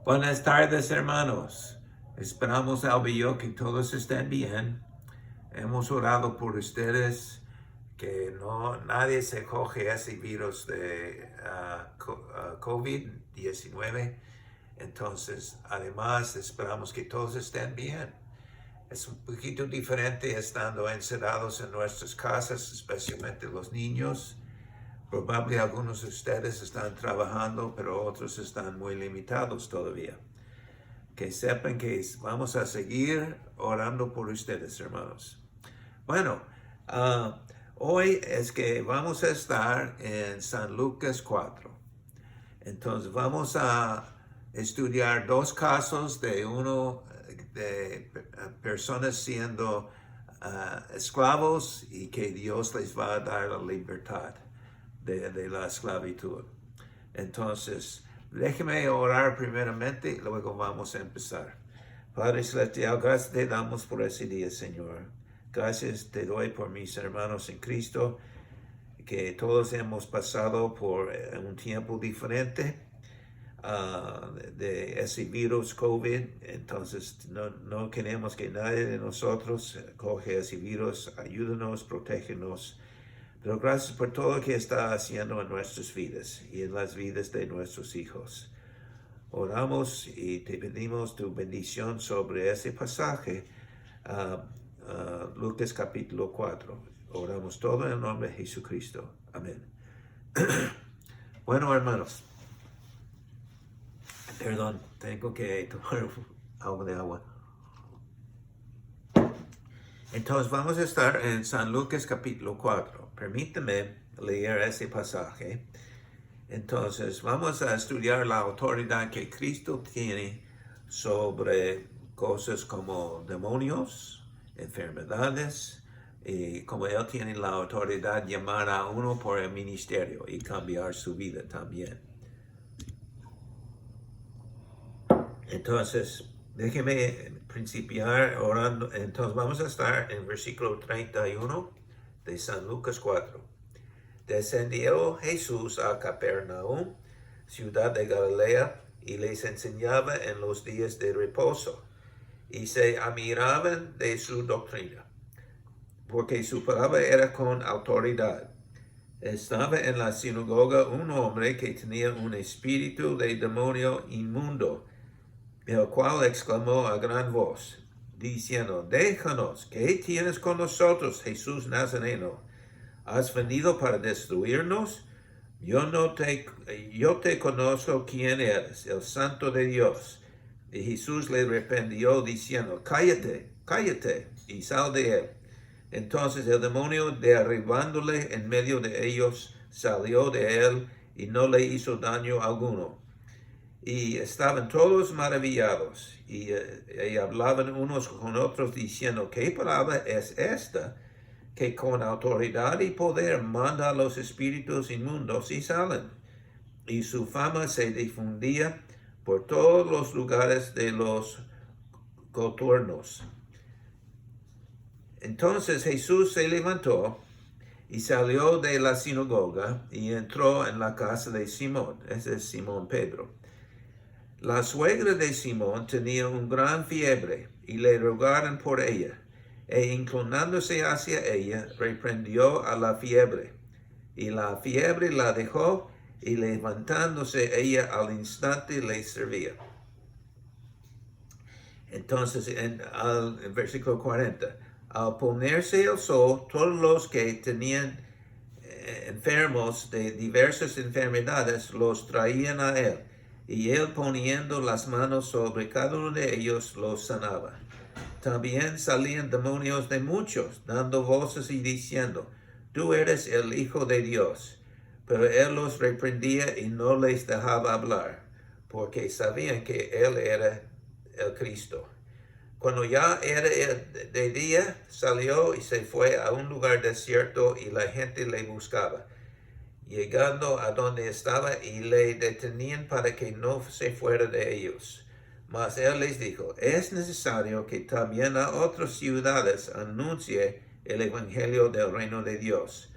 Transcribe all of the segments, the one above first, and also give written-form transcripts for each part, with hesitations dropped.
Buenas tardes, hermanos. Esperamos, Alba y yo, que todos estén bien. Hemos orado por ustedes, que nadie se coge ese virus de COVID-19. Entonces, además, esperamos que todos estén bien. Es un poquito diferente estando encerrados en nuestras casas, especialmente los niños. Probablemente algunos de ustedes están trabajando, pero otros están muy limitados todavía. Que sepan que vamos a seguir orando por ustedes, hermanos. Bueno, uh, hoy es que vamos a estar en San Lucas 4. Entonces vamos a estudiar dos casos de uno de personas siendo esclavos y que Dios les va a dar la libertad de la esclavitud. Entonces, déjeme orar primeramente y luego vamos a empezar. Padre Celestial, gracias te damos por ese día, Señor. Gracias te doy por mis hermanos en Cristo, que todos hemos pasado por un tiempo diferente de ese virus COVID. Entonces, no queremos que nadie de nosotros coge ese virus. Ayúdanos, protégenos. Pero gracias por todo lo que está haciendo en nuestras vidas y en las vidas de nuestros hijos. Oramos y te pedimos tu bendición sobre ese pasaje, Lucas capítulo 4. Oramos todo en el nombre de Jesucristo. Amén. Bueno, hermanos, perdón, tengo que tomar algo de agua. Entonces vamos a estar en San Lucas capítulo 4. Permíteme leer ese pasaje. Entonces vamos a estudiar la autoridad que Cristo tiene sobre cosas como demonios, enfermedades, y como Él tiene la autoridad de llamar a uno por el ministerio y cambiar su vida también. Entonces, déjeme principiar orando. Entonces vamos a estar en versículo 31 de San Lucas 4. Descendió Jesús a Capernaum, ciudad de Galilea, y les enseñaba en los días de reposo, y se admiraban de su doctrina, porque su palabra era con autoridad. Estaba en la sinagoga un hombre que tenía un espíritu de demonio inmundo, el cual exclamó a gran voz, diciendo, déjanos, ¿qué tienes con nosotros, Jesús Nazareno? ¿Has venido para destruirnos? Yo te conozco quién eres, el Santo de Dios. Y Jesús le reprendió diciendo, cállate, cállate, y sal de él. Entonces el demonio, derribándole en medio de ellos, salió de él y no le hizo daño alguno. Y estaban todos maravillados y hablaban unos con otros diciendo, ¿qué palabra es esta que con autoridad y poder manda a los espíritus inmundos y salen? Y su fama se difundía por todos los lugares de los contornos. Entonces Jesús se levantó y salió de la sinagoga y entró en la casa de Simón, ese es Simón Pedro. La suegra de Simón tenía una gran fiebre y le rogaron por ella, e inclinándose hacia ella, reprendió a la fiebre. Y la fiebre la dejó, y levantándose ella al instante le servía. Entonces, en el versículo 40, al ponerse el sol, todos los que tenían enfermos de diversas enfermedades los traían a él, y él poniendo las manos sobre cada uno de ellos los sanaba. También salían demonios de muchos, dando voces y diciendo, tú eres el Hijo de Dios. Pero él los reprendía y no les dejaba hablar, porque sabían que él era el Cristo. Cuando ya era de día, salió y se fue a un lugar desierto y la gente le buscaba. Llegando a donde estaba y le detenían para que no se fuera de ellos. Mas él les dijo, es necesario que también a otras ciudades anuncie el evangelio del reino de Dios,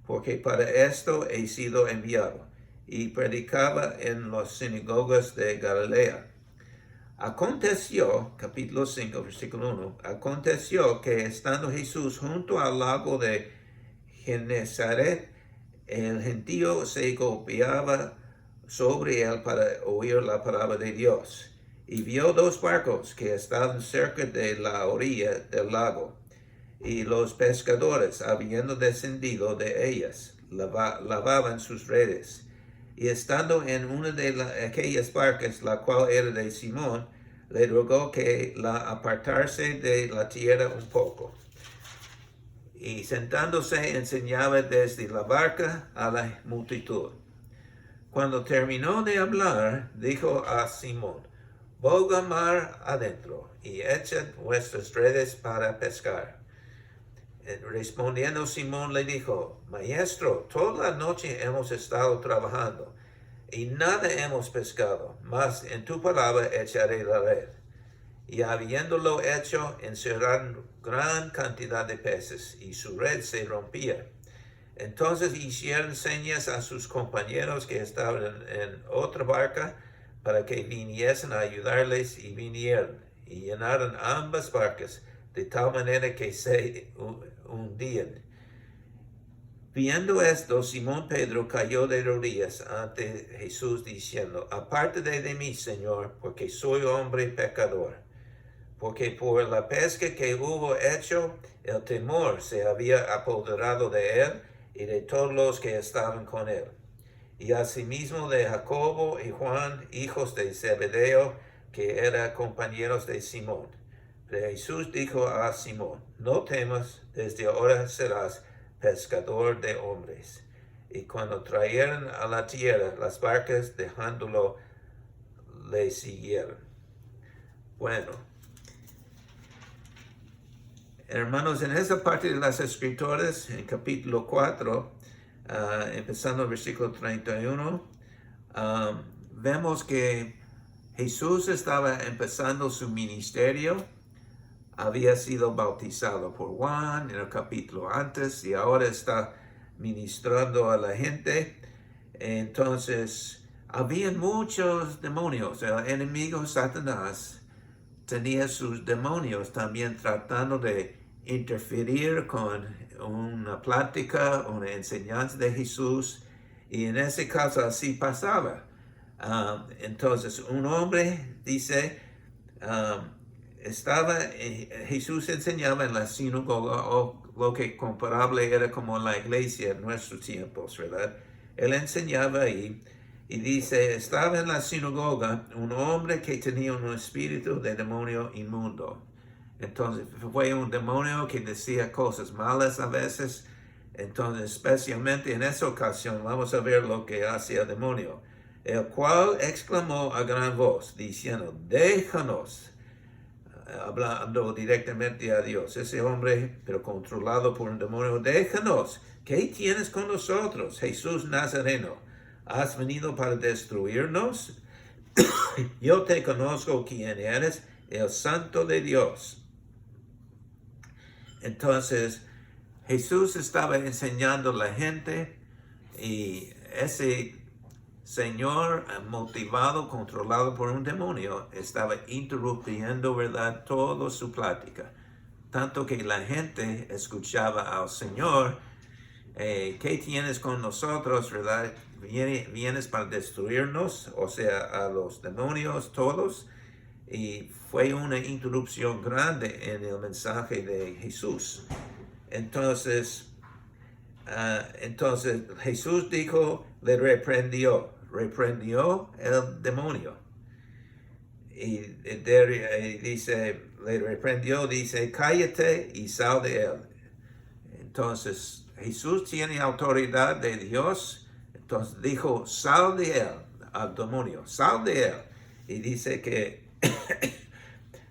porque para esto he sido enviado. Y predicaba en las sinagogas de Galilea. Aconteció, capítulo 5, versículo 1, aconteció que estando Jesús junto al lago de Genezaret, el gentío se golpeaba sobre él para oír la palabra de Dios. Y vio dos barcos que estaban cerca de la orilla del lago. Y los pescadores, habiendo descendido de ellas, lavaban sus redes. Y estando en una de aquellas barcas, la cual era de Simón, le rogó que la apartase de la tierra un poco. Y sentándose enseñaba desde la barca a la multitud. Cuando terminó de hablar, dijo a Simón, boga mar adentro y echad vuestras redes para pescar. Respondiendo Simón le dijo, Maestro, toda la noche hemos estado trabajando y nada hemos pescado, mas en tu palabra echaré la red. Y habiéndolo hecho, encerraron gran cantidad de peces y su red se rompía. Entonces hicieron señas a sus compañeros que estaban en otra barca para que viniesen a ayudarles y vinieron y llenaron ambas barcas de tal manera que se hundían. Viendo esto, Simón Pedro cayó de rodillas ante Jesús diciendo, apártate de mí, Señor, porque soy hombre pecador. Porque por la pesca que hubo hecho, el temor se había apoderado de él y de todos los que estaban con él. Y asimismo de Jacobo y Juan, hijos de Zebedeo, que eran compañeros de Simón. Pero Jesús dijo a Simón, no temas, desde ahora serás pescador de hombres. Y cuando trajeron a la tierra las barcas, dejándolo, le siguieron. Bueno, hermanos, en esa parte de las Escrituras, en capítulo 4, empezando el versículo 31, vemos que Jesús estaba empezando su ministerio, había sido bautizado por Juan en el capítulo antes y ahora está ministrando a la gente. Entonces, habían muchos demonios. El enemigo Satanás tenía sus demonios también tratando de interferir con una plática, una enseñanza de Jesús, y en ese caso así pasaba. Entonces un hombre dice, Jesús enseñaba en la sinagoga, o lo que comparable era como la iglesia en nuestros tiempos, ¿verdad? Él enseñaba ahí. Y dice, estaba en la sinagoga un hombre que tenía un espíritu de demonio inmundo. Entonces fue un demonio que decía cosas malas a veces. Entonces, especialmente en esa ocasión, vamos a ver lo que hacía el demonio. El cual exclamó a gran voz, diciendo, déjanos, hablando directamente a Dios. Ese hombre, pero controlado por un demonio, déjanos, ¿qué tienes con nosotros, Jesús Nazareno? ¿Has venido para destruirnos? Yo te conozco quién eres, el Santo de Dios. Entonces, Jesús estaba enseñando a la gente y ese señor motivado, controlado por un demonio, estaba interrumpiendo, ¿verdad?, toda su plática. Tanto que la gente escuchaba al Señor, ¿qué tienes con nosotros, verdad? ¿Vienes para destruirnos? O sea, a los demonios todos. Y fue una interrupción grande en el mensaje de Jesús. Entonces Jesús dijo, le reprendió el demonio. Y dice, le reprendió, dice, cállate y sal de él. Entonces, Jesús tiene autoridad de Dios. Entonces dijo, sal de él, al demonio, sal de él. Y dice que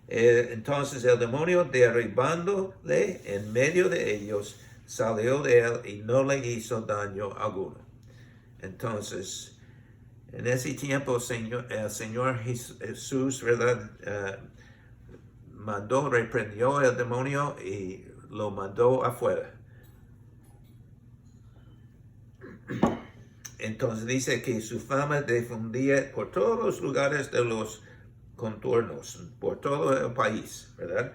entonces el demonio, derribándole en medio de ellos, salió de él y no le hizo daño alguno. Entonces, en ese tiempo el Señor Jesús, ¿verdad?, reprendió el demonio y lo mandó afuera. Entonces dice que su fama difundía por todos los lugares de los contornos por todo el país, ¿verdad?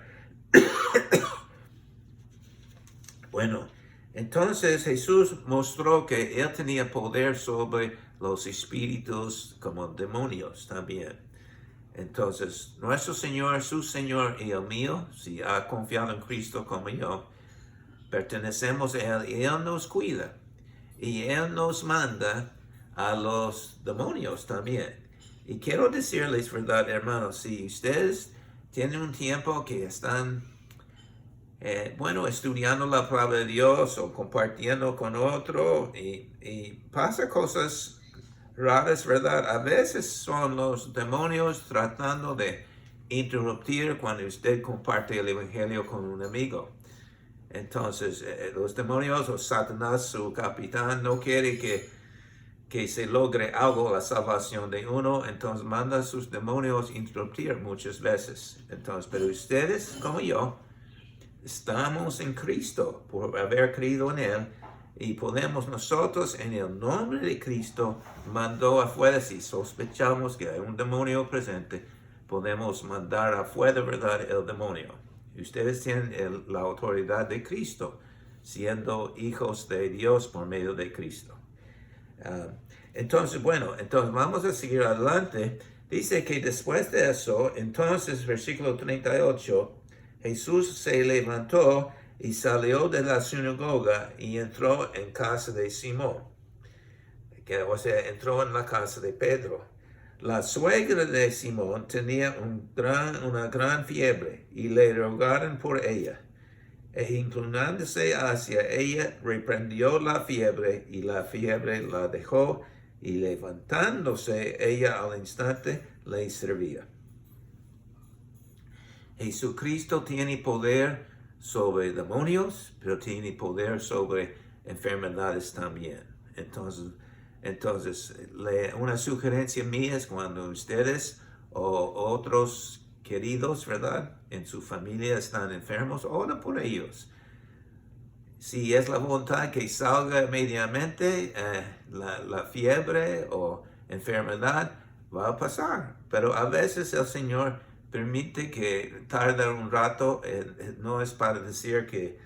Bueno, entonces Jesús mostró que él tenía poder sobre los espíritus como demonios también. Entonces, nuestro Señor, su Señor y el mío, si ha confiado en Cristo como yo, pertenecemos a Él y Él nos cuida. Y Él nos manda a los demonios también. Y quiero decirles, verdad, hermanos, si ustedes tienen un tiempo que están, estudiando la palabra de Dios o compartiendo con otro y pasa cosas raras, ¿verdad? A veces son los demonios tratando de interrumpir cuando usted comparte el Evangelio con un amigo. Entonces, los demonios o Satanás, su capitán, no quiere que se logre algo, la salvación de uno, entonces manda a sus demonios interrumpir muchas veces. Entonces, pero ustedes, como yo, estamos en Cristo por haber creído en Él y podemos nosotros en el nombre de Cristo mandó afuera, si sospechamos que hay un demonio presente, podemos mandar afuera, ¿verdad?, el demonio. Ustedes tienen la autoridad de Cristo, siendo hijos de Dios por medio de Cristo. Entonces vamos a seguir adelante. Dice que después de eso, entonces, versículo 38, Jesús se levantó y salió de la sinagoga y entró en casa de Simón. Entró en la casa de Pedro. La suegra de Simón tenía una gran fiebre y le rogaron por ella. E inclinándose hacia ella, reprendió la fiebre y la fiebre la dejó y levantándose ella al instante le servía. Jesucristo tiene poder sobre demonios, pero tiene poder sobre enfermedades también. Entonces, una sugerencia mía es cuando ustedes o otros queridos, ¿verdad?, en su familia están enfermos, ora por ellos. Si es la voluntad que salga inmediatamente la fiebre o enfermedad, va a pasar. Pero a veces el Señor permite que tarde un rato, no es para decir que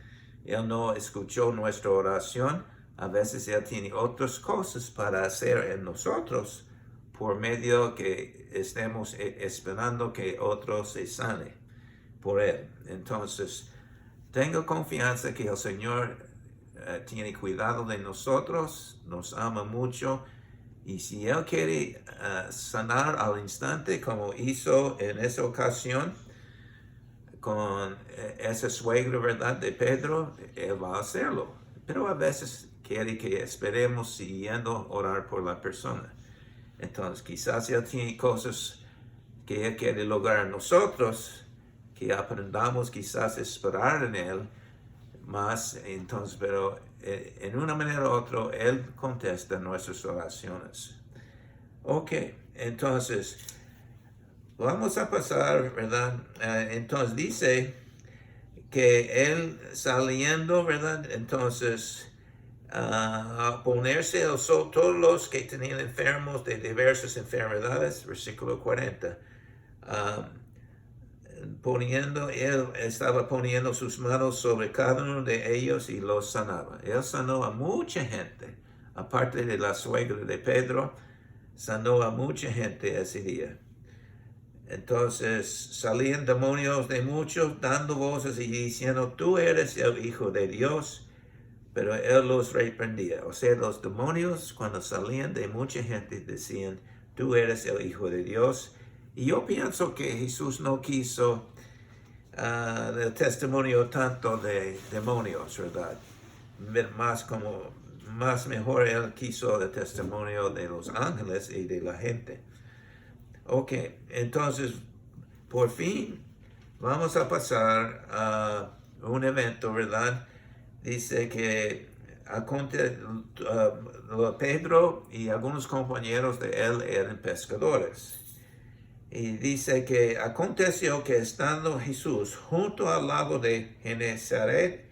Él no escuchó nuestra oración. A veces Él tiene otras cosas para hacer en nosotros por medio que estemos esperando que otro se sane por Él. Entonces, tengo confianza que el Señor tiene cuidado de nosotros, nos ama mucho. Y si Él quiere sanar al instante, como hizo en esa ocasión con esa suegra, ¿verdad?, de Pedro, Él va a hacerlo. Pero a veces quiere que esperemos siguiendo orar por la persona. Entonces, quizás Él tiene cosas que Él quiere lograr en nosotros, que aprendamos quizás a esperar en Él más. Entonces, pero en una manera u otra, Él contesta nuestras oraciones. Ok, entonces, vamos a pasar, ¿verdad? Entonces dice que Él saliendo, ¿verdad? Entonces, a ponerse al sol todos los que tenían enfermos de diversas enfermedades, versículo 40. Él estaba poniendo sus manos sobre cada uno de ellos y los sanaba. Él sanó a mucha gente, aparte de la suegra de Pedro, sanó a mucha gente ese día. Entonces salían demonios de muchos, dando voces y diciendo, tú eres el Hijo de Dios, pero Él los reprendía. O sea, los demonios cuando salían de mucha gente decían, tú eres el Hijo de Dios. Y yo pienso que Jesús no quiso el testimonio tanto de demonios, ¿verdad? Más mejor Él quiso el testimonio de los ángeles y de la gente. Ok, entonces, por fin, vamos a pasar a un evento, ¿verdad? Dice que Pedro y algunos compañeros de él eran pescadores. Y dice que aconteció que estando Jesús junto al lago de Genesaret,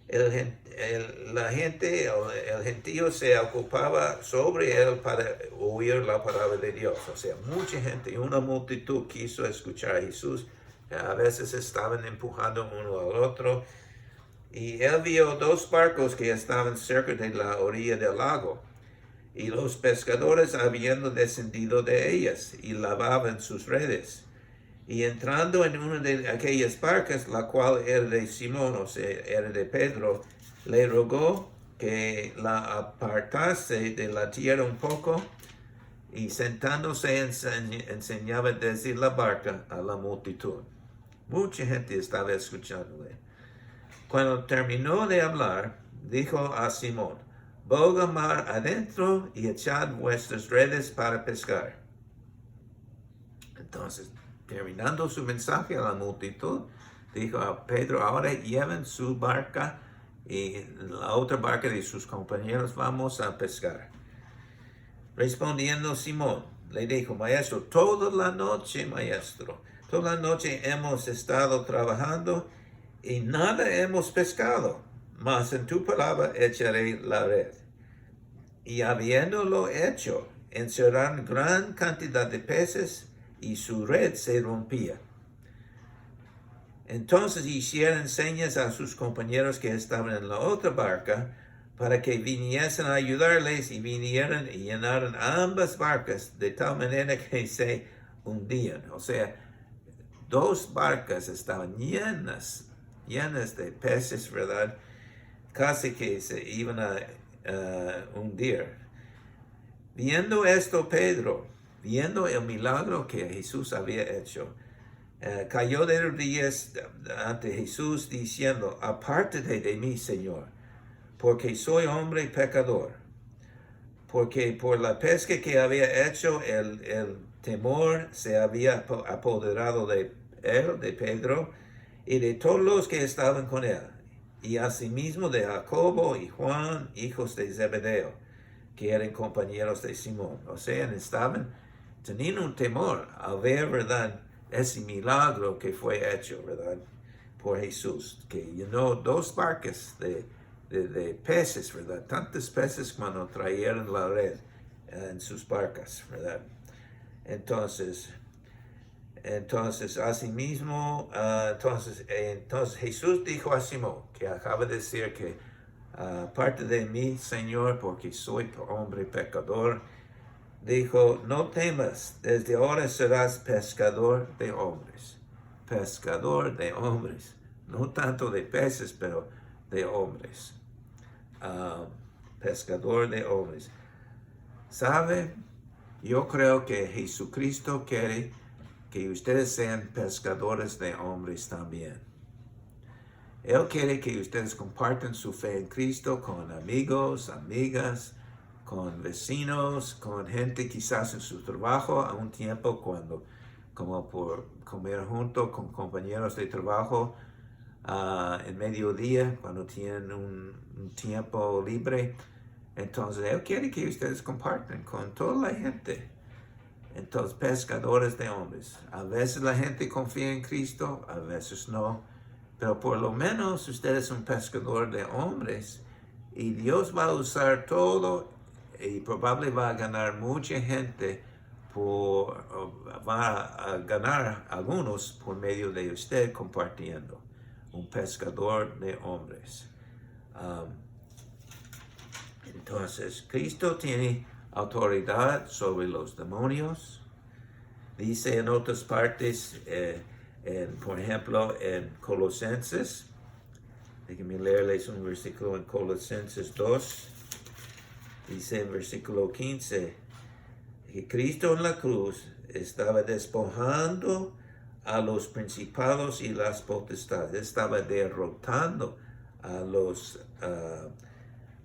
la gente, el gentío se ocupaba sobre él para oír la palabra de Dios. O sea, mucha gente y una multitud quiso escuchar a Jesús. A veces estaban empujando uno al otro. Y él vio dos barcos que estaban cerca de la orilla del lago. Y los pescadores habiendo descendido de ellas y lavaban sus redes. Y entrando en una de aquellas barcas, la cual era de Simón, o sea, era de Pedro, le rogó que la apartase de la tierra un poco, y sentándose enseñaba desde la barca a la multitud. Mucha gente estaba escuchándole. Cuando terminó de hablar, dijo a Simón: boga mar adentro y echad vuestras redes para pescar. Entonces, terminando su mensaje a la multitud, dijo a Pedro: ahora lleven su barca y la otra barca de sus compañeros, vamos a pescar. Respondiendo Simón, le dijo: maestro, toda la noche hemos estado trabajando y nada hemos pescado, mas en tu palabra echaré la red. Y habiéndolo hecho, encerraron gran cantidad de peces y su red se rompía. Entonces hicieron señas a sus compañeros que estaban en la otra barca para que viniesen a ayudarles, y vinieron y llenaron ambas barcas de tal manera que se hundían. O sea, dos barcas estaban llenas de peces, ¿verdad? Casi que se iban a hundir. Viendo esto, Pedro, viendo el milagro que Jesús había hecho, cayó de rodillas ante Jesús diciendo: apártate de mí, Señor, porque soy hombre pecador. Porque por la pesca que había hecho, el temor se había apoderado de él, de Pedro, y de todos los que estaban con él, y asimismo de Jacobo y Juan, hijos de Zebedeo, que eran compañeros de Simón. O sea, teniendo un temor al ver, ¿verdad?, ese milagro que fue hecho, ¿verdad?, por Jesús, que llenó dos barcas de peces, ¿verdad? Tantos peces cuando trajeron la red en sus barcas, ¿verdad? Entonces asimismo, entonces Jesús dijo a Simón, que acaba de decir que aparte de mí, Señor, porque soy hombre pecador, dijo: no temas, desde ahora serás pescador de hombres. Pescador de hombres. No tanto de peces, pero de hombres. Pescador de hombres. ¿Sabe? Yo creo que Jesucristo quiere que ustedes sean pescadores de hombres también. Él quiere que ustedes compartan su fe en Cristo con amigos, amigas, con vecinos, con gente quizás en su trabajo, a un tiempo como por comer junto con compañeros de trabajo en mediodía, cuando tienen un tiempo libre. Entonces, Él quiere que ustedes compartan con toda la gente. Entonces, pescadores de hombres. A veces la gente confía en Cristo, a veces no. Pero por lo menos usted es un pescador de hombres, y Dios va a usar todo, y probablemente va a ganar mucha gente, va a ganar algunos por medio de usted compartiendo. Un pescador de hombres. Entonces, Cristo tiene autoridad sobre los demonios. Dice en otras partes, por ejemplo, en Colosenses, déjenme leerles un versículo en Colosenses 2, dice en versículo 15, que Cristo en la cruz estaba despojando a los principados y las potestades, estaba derrotando a los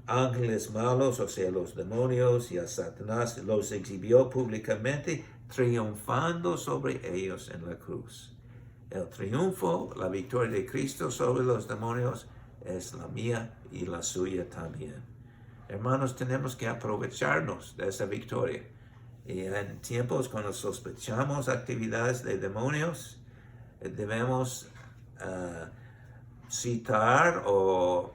ángeles malos, o sea, los demonios, y a Satanás, los exhibió públicamente, triunfando sobre ellos en la cruz. El triunfo, la victoria de Cristo sobre los demonios es la mía y la suya también. Hermanos, tenemos que aprovecharnos de esa victoria. Y en tiempos cuando sospechamos actividades de demonios, debemos citar o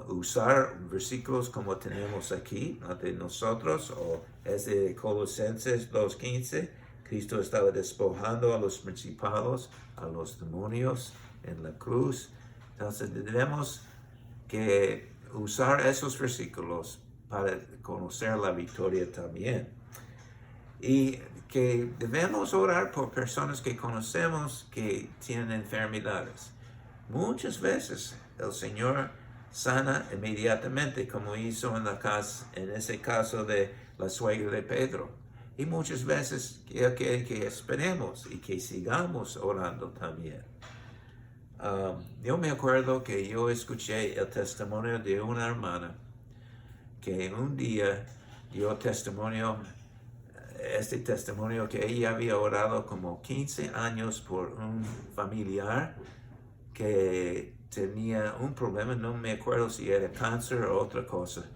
usar versículos como tenemos aquí ante nosotros, o es de Colosenses 2:15. Cristo estaba despojando a los principados, a los demonios en la cruz. Entonces debemos que usar esos versículos para conocer la victoria también. Y que debemos orar por personas que conocemos que tienen enfermedades. Muchas veces el Señor sana inmediatamente, como hizo en ese caso de la suegra de Pedro. Y muchas veces Él quiere que esperemos y que sigamos orando también. Yo me acuerdo que yo escuché el testimonio de una hermana que un día dio este testimonio que ella había orado como 15 años por un familiar que tenía un problema, no me acuerdo si era cáncer o otra cosa.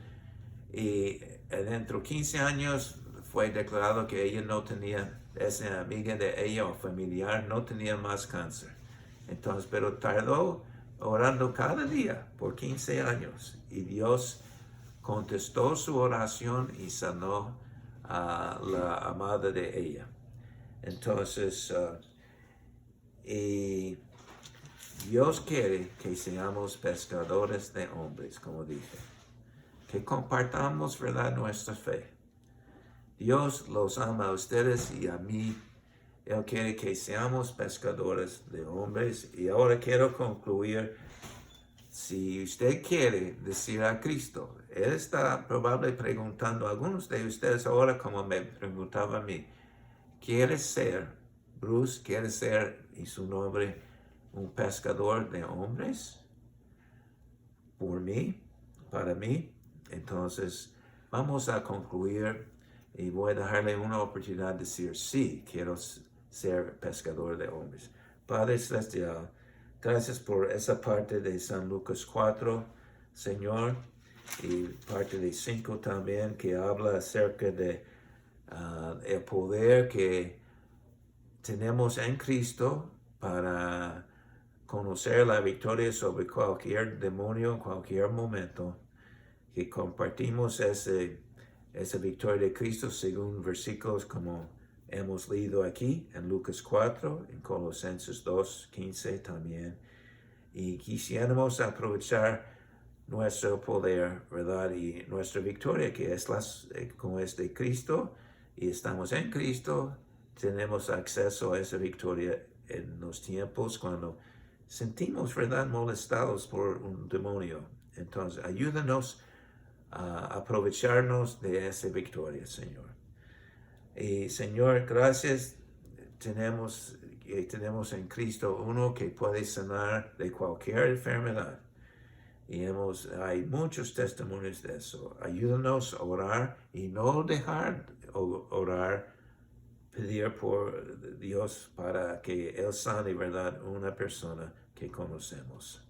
Y dentro de 15 años fue declarado que ella no tenía, esa amiga de ella o familiar no tenía más cáncer. Entonces, pero tardó orando cada día por 15 años y Dios contestó su oración y sanó a la amada de ella. Entonces, y Dios quiere que seamos pescadores de hombres, como dije, que compartamos, ¿verdad?, nuestra fe. Dios los ama a ustedes y a mí. Él quiere que seamos pescadores de hombres. Y ahora quiero concluir. Si usted quiere decir a Cristo, Él está probablemente preguntando a algunos de ustedes ahora, como me preguntaba a mí, ¿quieres ser, Bruce, quieres ser, y su nombre, un pescador de hombres? Por mí, para mí. Entonces, vamos a concluir y voy a dejarle una oportunidad de decir, sí, quiero ser pescador de hombres. Padre Celestial, gracias por esa parte de San Lucas 4, Señor, y parte de 5 también, que habla acerca de el poder que tenemos en Cristo para conocer la victoria sobre cualquier demonio en cualquier momento, que compartimos esa victoria de Cristo según versículos como hemos leído aquí en Lucas 4, en Colosenses 2:15 también. Y quisiéramos aprovechar nuestro poder, ¿verdad? Y nuestra victoria, que es como es de Cristo, y estamos en Cristo, tenemos acceso a esa victoria en los tiempos cuando sentimos, ¿verdad?, molestados por un demonio. Entonces, ayúdanos a aprovecharnos de esa victoria, Señor. Y Señor, gracias, tenemos en Cristo uno que puede sanar de cualquier enfermedad. Y hay muchos testimonios de eso. Ayúdanos a orar y no dejar orar, pedir por Dios para que Él sane, ¿verdad?, una persona que conocemos.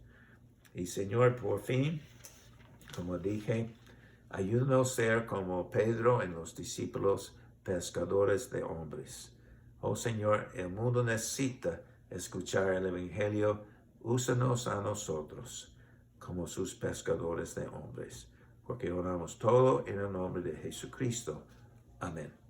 Y Señor, por fin, como dije, ayúdanos a ser como Pedro en los discípulos pescadores de hombres. Oh Señor, el mundo necesita escuchar el Evangelio. Úsanos a nosotros como sus pescadores de hombres, porque oramos todo en el nombre de Jesucristo. Amén.